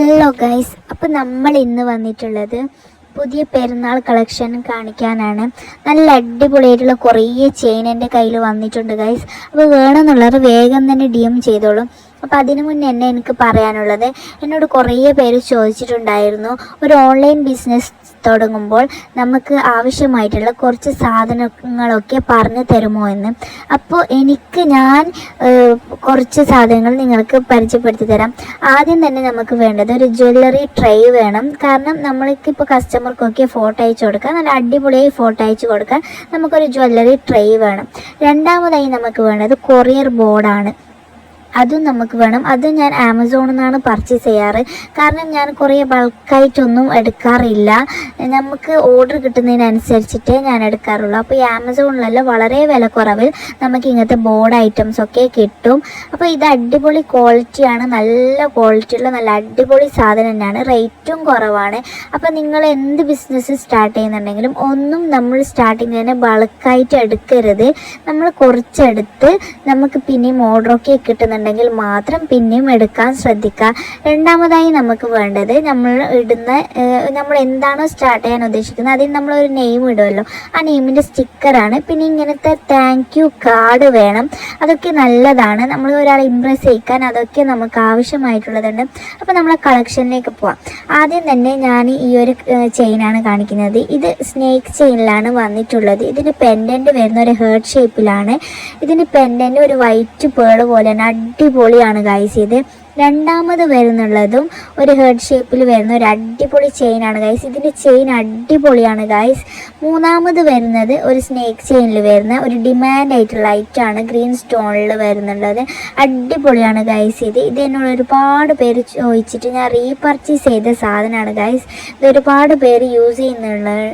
Hello guys, അപ്പോൾ നമ്മൾ ഇന്ന് വന്നിട്ടുള്ളത് പുതിയ പെരുന്നാൾ കളക്ഷൻ കാണിക്കാനാണ്. നല്ല അടിപൊളിയായിട്ടുള്ള കുറേ ചെയിൻ എൻ്റെ കയ്യിൽ വന്നിട്ടുണ്ട് ഗൈസ്. അപ്പോൾ വേണമെന്നുള്ളത് വേഗം തന്നെ DM ചെയ്തോളും. അപ്പോൾ അതിനു മുന്നേ എനിക്ക് പറയാനുള്ളത്, എന്നോട് കുറേ പേര് ചോദിച്ചിട്ടുണ്ടായിരുന്നു ഒരു ഓൺലൈൻ ബിസിനസ് തുടങ്ങുമ്പോൾ നമുക്ക് ആവശ്യമായിട്ടുള്ള കുറച്ച് സാധനങ്ങളൊക്കെ പറഞ്ഞു തരുമോ എന്ന്. അപ്പോൾ ഞാൻ കുറച്ച് സാധനങ്ങൾ നിങ്ങൾക്ക് പരിചയപ്പെടുത്തി തരാം. ആദ്യം തന്നെ നമുക്ക് വേണ്ടത് ഒരു ജ്വല്ലറി ട്രേ വേണം. കാരണം നമ്മൾക്കിപ്പോൾ കസ്റ്റമർക്കൊക്കെ ഫോട്ടോ അയച്ചു കൊടുക്കാൻ, നല്ല അടിപൊളിയായി ഫോട്ടോ അയച്ചു കൊടുക്കാൻ നമുക്കൊരു ജ്വല്ലറി ട്രേ വേണം. രണ്ടാമതായി നമുക്ക് വേണ്ടത് കൊറിയർ ബോർഡാണ്. അതും നമുക്ക് വേണം. അത് ഞാൻ ആമസോണിൽ നിന്നാണ് പർച്ചേസ് ചെയ്യാറ്. കാരണം ഞാൻ കുറേ ബൾക്കായിട്ടൊന്നും എടുക്കാറില്ല, നമുക്ക് ഓർഡർ കിട്ടുന്നതിനനുസരിച്ചിട്ടേ ഞാൻ എടുക്കാറുള്ളൂ. അപ്പോൾ ഈ ആമസോണിലെല്ലാം വളരെ വില കുറവിൽ നമുക്ക് ഇങ്ങനത്തെ ബോർഡ് ഐറ്റംസൊക്കെ കിട്ടും. അപ്പോൾ ഇത് അടിപൊളി ക്വാളിറ്റിയാണ്, നല്ല ക്വാളിറ്റിയുള്ള നല്ല അടിപൊളി സാധനം തന്നെയാണ്, റേറ്റും കുറവാണ്. അപ്പോൾ നിങ്ങൾ എന്ത് ബിസിനസ് സ്റ്റാർട്ട് ചെയ്യുന്നുണ്ടെങ്കിലും ഒന്നും നമ്മൾ സ്റ്റാർട്ടിങ് തന്നെ ബൾക്കായിട്ട് എടുക്കരുത്. നമ്മൾ കുറച്ചെടുത്ത് നമുക്ക് പിന്നെയും ഓർഡറൊക്കെ കിട്ടുന്നുണ്ട് ണ്ടെങ്കിൽ മാത്രം പിന്നെയും എടുക്കാൻ ശ്രദ്ധിക്കുക. രണ്ടാമതായി നമുക്ക് വേണ്ടത് നമ്മൾ എന്താണോ സ്റ്റാർട്ട് ചെയ്യാൻ ഉദ്ദേശിക്കുന്നത് അതിന് നമ്മളൊരു നെയിം ഇടുമല്ലോ, ആ നെയിമിൻ്റെ സ്റ്റിക്കറാണ്. പിന്നെ ഇങ്ങനത്തെ താങ്ക് യു കാർഡ് വേണം. അതൊക്കെ നല്ലതാണ്, നമ്മൾ ഒരാളെ ഇംപ്രസ് ചെയ്യിക്കാൻ അതൊക്കെ നമുക്ക് ആവശ്യമായിട്ടുള്ളതുണ്ട്. അപ്പോൾ നമ്മളെ കളക്ഷനിലേക്ക് പോവാം. ആദ്യം തന്നെ ഞാൻ ഈ ഒരു ചെയിനാണ് കാണിക്കുന്നത്. ഇത് സ്നേക്ക് ചെയിനിലാണ് വന്നിട്ടുള്ളത്. ഇതിന് പെൻഡൻറ്റ് വരുന്ന ഒരു ഹേർട്ട് ഷേപ്പിലാണ്. ഇതിന് പെൻഡൻറ്റ് ഒരു വൈറ്റ് പേള് പോലെയാണ്, അടിപൊളിയാണ് ഗൈസ്. ഇത് രണ്ടാമത് വരുന്നുള്ളതും ഒരു ഹേർട്ട് ഷേപ്പിൽ വരുന്ന ഒരു അടിപൊളി ചെയിനാണ് ഗൈസ്. ഇതിൻ്റെ ചെയിൻ അടിപൊളിയാണ് ഗൈസ്. മൂന്നാമത് വരുന്നത് ഒരു സ്നേക്ക് ചെയിനിൽ വരുന്ന ഒരു ഡിമാൻഡ് ആയിട്ടുള്ള ലൈറ്റാണ്, ഗ്രീൻ സ്റ്റോണിൽ വരുന്നുള്ളത്. അടിപൊളിയാണ് ഗൈസ്. ഇത് എന്നോട് ഒരുപാട് പേര് ചോദിച്ചിട്ട് ഞാൻ റീപർച്ചേസ് ചെയ്ത സാധനമാണ് ഗൈസ്. ഇത് ഒരുപാട് പേര് യൂസ് ചെയ്യുന്നുള്ളത്.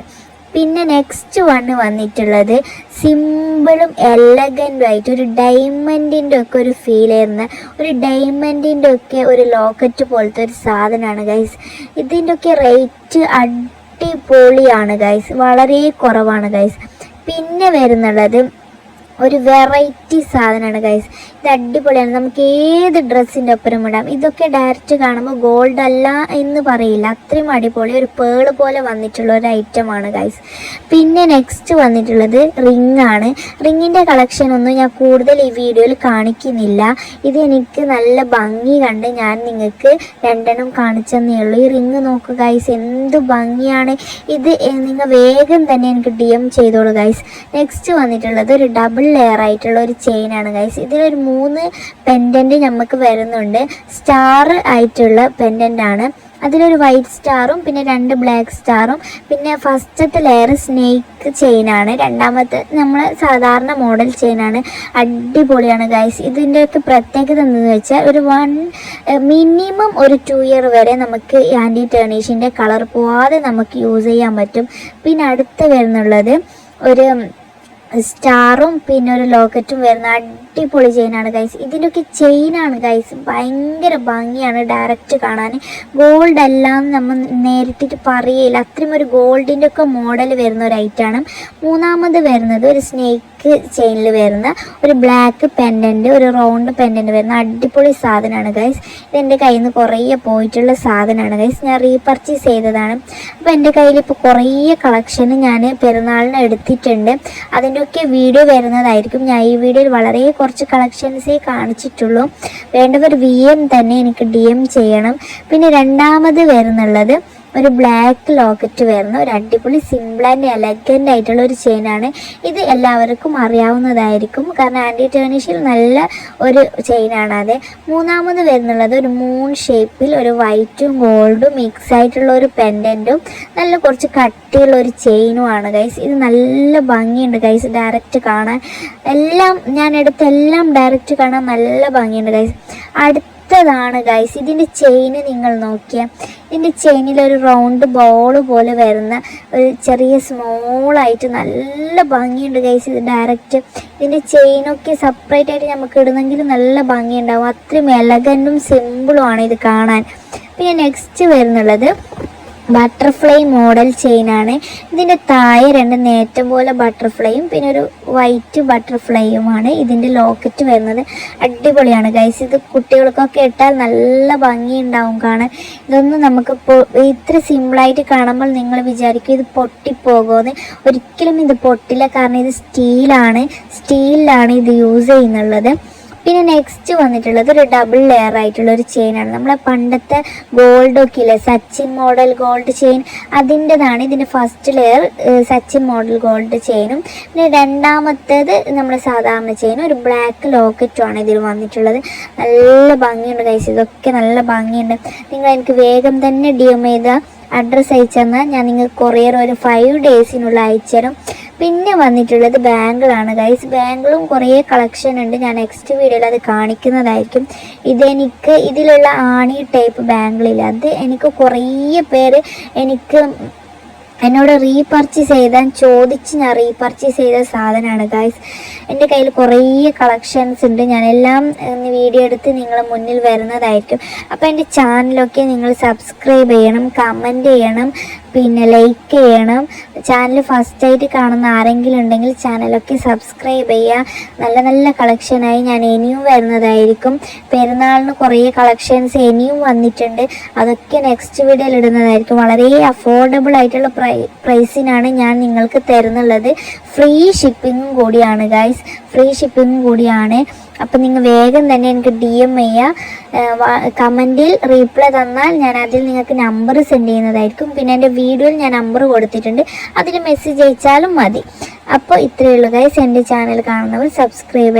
പിന്നെ നെക്സ്റ്റ് വന്നിട്ടുള്ളത് സിമ്പിളും എലഗൻറ്റും ആയിട്ട് ഒരു ഡയമണ്ടിൻ്റെ ഒക്കെ ഒരു ഫീൽ ചെയ്യുന്ന ഒരു ഡയമണ്ടിൻ്റെ ഒക്കെ ഒരു ലോക്കറ്റ് പോലത്തെ ഒരു സാധനമാണ് ഗൈസ്. ഇതിൻ്റെ ഒക്കെ റേറ്റ് അടിപൊളിയാണ് ഗൈസ്, വളരെ കുറവാണ് ഗൈസ്. പിന്നെ വരുന്നുള്ളത് ഒരു വെറൈറ്റി സാധനമാണ് ഗൈസ്. ഇത് അടിപൊളിയാണ്, നമുക്ക് ഏത് ഡ്രസ്സിൻ്റെ ഒപ്പരം ഇടാം. ഇതൊക്കെ ഡയറക്റ്റ് കാണുമ്പോൾ ഗോൾഡ് അല്ല എന്ന് പറയില്ല, അത്രയും അടിപൊളി ഒരു പേള് പോലെ വന്നിട്ടുള്ള ഒരു ഐറ്റമാണ് ഗൈസ്. പിന്നെ നെക്സ്റ്റ് വന്നിട്ടുള്ളത് റിംഗ് ആണ്. റിങ്ങിൻ്റെ കളക്ഷൻ ഒന്നും ഞാൻ കൂടുതൽ ഈ വീഡിയോയിൽ കാണിക്കുന്നില്ല. ഇത് എനിക്ക് നല്ല ഭംഗി കണ്ട് ഞാൻ നിങ്ങൾക്ക് രണ്ടെണ്ണം കാണിച്ചെന്നേ ഉള്ളൂ. ഈ റിങ് നോക്കുക ഗൈസ്, എന്ത് ഭംഗിയാണ്. ഇത് നിങ്ങൾ വേഗം തന്നെ എനിക്ക് DM ചെയ്തോളൂ ഗൈസ്. നെക്സ്റ്റ് വന്നിട്ടുള്ളത് ഒരു ഡബിൾ ലെയർ ആയിട്ടുള്ള ഒരു ചെയിനാണ് ഗൈസ്. ഇതിലൊരു 3 പെൻഡൻറ്റ് നമുക്ക് വരുന്നുണ്ട്. സ്റ്റാർ ആയിട്ടുള്ള പെൻഡൻ്റ് ആണ്. അതിലൊരു വൈറ്റ് സ്റ്റാറും പിന്നെ 2 ബ്ലാക്ക് സ്റ്റാറും. പിന്നെ ഫസ്റ്റത്തെ ലെയർ സ്നേക്ക് ചെയിനാണ്, രണ്ടാമത്തെ നമ്മൾ സാധാരണ മോഡൽ ചെയിനാണ്. അടിപൊളിയാണ് ഗൈസ്. ഇതിൻ്റെയൊക്കെ പ്രത്യേകത എന്തെന്ന് വെച്ചാൽ ഒരു മിനിമം ഒരു 2 ഇയർ വരെ നമുക്ക് ആൻറ്റി ടേർണിഷിൻ്റെ കളർ പോവാതെ നമുക്ക് യൂസ് ചെയ്യാൻ പറ്റും. പിന്നെ അടുത്ത് വരുന്നുള്ളത് ഒരു സ്റ്റാറും പിന്നെ ഒരു ലോക്കറ്റും വരുന്ന അടിപൊളി ചെയിനാണ് ഗൈസ്. ഇതിൻ്റെയൊക്കെ ചെയിനാണ് ഗൈസ്, ഭയങ്കര ഭംഗിയാണ് ഡയറക്റ്റ് കാണാൻ. ഗോൾഡ് എല്ലാം നമ്മൾ നേരിട്ടിട്ട് പറയില്ല, അത്രയും ഒരു ഗോൾഡിൻ്റെ ഒക്കെ മോഡൽ വരുന്ന ഒരു ഐറ്റാണ്. മൂന്നാമത് വരുന്നത് ഒരു സ്നേക്ക് ചെയിനിൽ വരുന്ന ഒരു ബ്ലാക്ക് പെൻഡൻറ്റ്, ഒരു റൗണ്ട് പെൻഡൻറ്റ് വരുന്ന അടിപൊളി സാധനമാണ് ഗൈസ്. ഇതെൻ്റെ കയ്യിൽ നിന്ന് കുറേ പോയിട്ടുള്ള സാധനമാണ് ഗൈസ്, ഞാൻ റീപർച്ചേസ് ചെയ്തതാണ്. അപ്പോൾ എൻ്റെ കയ്യിൽ ഇപ്പോൾ കുറേ കളക്ഷൻ ഞാൻ പെരുന്നാളിന് എടുത്തിട്ടുണ്ട്. അതിൻ്റെയൊക്കെ വീഡിയോ വരുന്നതായിരിക്കും. ഞാൻ ഈ വീഡിയോയിൽ വളരെ കുറച്ച് കളക്ഷൻസേ കാണിച്ചിട്ടുള്ളൂ. വേണ്ടവർ VM തന്നെ എനിക്ക് DM ചെയ്യണം. പിന്നെ രണ്ടാമത് വരുന്നുള്ളത് ഒരു ബ്ലാക്ക് ലോക്കറ്റ് വരുന്ന ഒരു അടിപൊളി സിമ്പിൾ ആൻഡ് എലഗൻ്റ് ആയിട്ടുള്ള ഒരു ചെയിനാണ്. ഇത് എല്ലാവർക്കും അറിയാവുന്നതായിരിക്കും, കാരണം ആൻറ്റി ടേർണിഷിൽ നല്ല ഒരു ചെയിനാണ് അത്. മൂന്നാമത് വരുന്നുള്ളത് ഒരു മൂൺ ഷേപ്പിൽ ഒരു വൈറ്റും ഗോൾഡും മിക്സ് ആയിട്ടുള്ള ഒരു പെൻഡൻറ്റും നല്ല കുറച്ച് കട്ടിയുള്ള ഒരു ചെയിനുമാണ് ഗൈസ്. ഇത് നല്ല ഭംഗിയുണ്ട് ഗൈസ്, ഡയറക്റ്റ് കാണാൻ ഞാൻ എടുത്തെല്ലാം ഡയറക്റ്റ് കാണാൻ നല്ല ഭംഗിയുണ്ട് ഗൈസ്. അടുത്തതാണ് ഗൈസ് ഇതിൻ്റെ ചെയിന്. നിങ്ങൾ നോക്കിയാൽ ഇതിൻ്റെ ചെയിനിൽ ഒരു റൗണ്ട് ബോൾ പോലെ വരുന്ന ഒരു ചെറിയ സ്മോളായിട്ട് നല്ല ഭംഗിയുണ്ട് ഗൈസ്. ഇത് ഡയറക്റ്റ് ഇതിൻ്റെ ചെയിനൊക്കെ സെപ്പറേറ്റ് ആയിട്ട് നമുക്ക് ഇടുന്നെങ്കിൽ നല്ല ഭംഗിയുണ്ടാവും, അത്രയും എലഗൻറ്റും സിമ്പിളുമാണ് ഇത് കാണാൻ. പിന്നെ നെക്സ്റ്റ് വരുന്നുള്ളത് ബട്ടർഫ്ലൈ മോഡൽ ചെയിനാണ്. ഇതിൻ്റെ താഴെ 2 നേറ്റം പോലെ ബട്ടർഫ്ലൈയും പിന്നെ ഒരു വൈറ്റ് ബട്ടർഫ്ലൈയുമാണ് ഇതിൻ്റെ ലോക്കറ്റ് വരുന്നത്. അടിപൊളിയാണ് ഗൈസ്. ഇത് കുട്ടികൾക്കൊക്കെ ഇട്ടാൽ നല്ല ഭംഗിയുണ്ടാവും കാണാൻ. ഇതൊന്നും നമുക്കിപ്പോൾ ഇത്ര സിമ്പിളായിട്ട് കാണുമ്പോൾ നിങ്ങൾ വിചാരിക്കും ഇത് പൊട്ടിപ്പോകുമെന്ന്. ഒരിക്കലും ഇത് പൊട്ടില്ല, കാരണം ഇത് സ്റ്റീലിലാണ് ഇത് യൂസ് ചെയ്യുന്നുള്ളത്. പിന്നെ നെക്സ്റ്റ് വന്നിട്ടുള്ളത് ഒരു ഡബിൾ ലെയർ ആയിട്ടുള്ള ഒരു ചെയിനാണ്. നമ്മളെ പണ്ടത്തെ ഗോൾഡൊക്കെ ഇല്ലേ, സച്ചിൻ മോഡൽ ഗോൾഡ് ചെയിൻ, അതിൻ്റെതാണ് ഇതിൻ്റെ first layer Sachin model gold ചെയിനും. പിന്നെ രണ്ടാമത്തേത് നമ്മുടെ സാധാരണ ചെയിനും ഒരു ബ്ലാക്ക് ലോക്കറ്റുമാണ് ഇതിൽ വന്നിട്ടുള്ളത്. നല്ല ഭംഗിയുണ്ട് ഗൈസ്, ഇതൊക്കെ നല്ല ഭംഗിയുണ്ട്. നിങ്ങൾ എനിക്ക് വേഗം തന്നെ DM ചെയ്ത അഡ്രസ്സ് അയച്ചു തന്നാൽ ഞാൻ നിങ്ങൾക്ക് കൊറിയർ ഒരു 5 ഡേയ്സിനുള്ള അയച്ചുതരും. പിന്നെ വന്നിട്ടുള്ളത് ബാങ്കിളാണ് ഗൈസ്. ബാങ്കിളും കുറേ കളക്ഷൻ ഉണ്ട്, ഞാൻ നെക്സ്റ്റ് വീഡിയോയിൽ അത് കാണിക്കുന്നതായിരിക്കും. ഇതിലുള്ള ആണി ടൈപ്പ് ബാങ്കിളില്ല, അത് എനിക്ക് കുറേ പേര് എന്നോട് റീപർച്ചേസ് ചെയ്താൽ ചോദിച്ച് ഞാൻ റീപർച്ചേസ് ചെയ്ത സാധനമാണ് ഗൈസ്. എൻ്റെ കയ്യിൽ കുറേ കളക്ഷൻസ് ഉണ്ട്, ഞാനെല്ലാം വീഡിയോ എടുത്ത് നിങ്ങളുടെ മുന്നിൽ വരുന്നതായിരിക്കും. അപ്പോൾ എൻ്റെ ചാനലൊക്കെ നിങ്ങൾ സബ്സ്ക്രൈബ് ചെയ്യണം, കമൻറ്റ് ചെയ്യണം, പിന്നെ ലൈക്ക് ചെയ്യണം. ചാനൽ ഫസ്റ്റായിട്ട് കാണുന്ന ആരെങ്കിലും ഉണ്ടെങ്കിൽ ചാനലൊക്കെ സബ്സ്ക്രൈബ് ചെയ്യുക. നല്ല നല്ല കളക്ഷനായി ഞാൻ ഇനിയും വരുന്നതായിരിക്കും. പെരുന്നാളിന് കുറേ കളക്ഷൻസ് ഇനിയും വന്നിട്ടുണ്ട്, അതൊക്കെ നെക്സ്റ്റ് വീഡിയോയിൽ ഇടുന്നതായിരിക്കും. വളരെ അഫോർഡബിൾ ആയിട്ടുള്ള പ്രൈസിനാണ് ഞാൻ നിങ്ങൾക്ക് തരുന്നുള്ളത്. ഫ്രീ ഷിപ്പിങ്ങും കൂടിയാണ് ഗൈസ്, ഫ്രീ ഷിപ്പിങ്ങും കൂടിയാണ്. അപ്പം നിങ്ങൾ വേഗം തന്നെ എനിക്ക് DM ചെയ്യുക, കമൻറ്റിൽ റീപ്ലൈ തന്നാൽ ഞാൻ അതിൽ നിങ്ങൾക്ക് നമ്പർ സെൻഡ് ചെയ്യുന്നതായിരിക്കും. പിന്നെ എൻ്റെ വീഡിയോയിൽ ഞാൻ നമ്പർ കൊടുത്തിട്ടുണ്ട്, അതിൽ മെസ്സേജ് അയച്ചാലും മതി. അപ്പോൾ ഇത്രയേ ഉള്ളൂ ഗൈസ്. എൻ്റെ ചാനൽ കാണുന്നവർ സബ്സ്ക്രൈബ്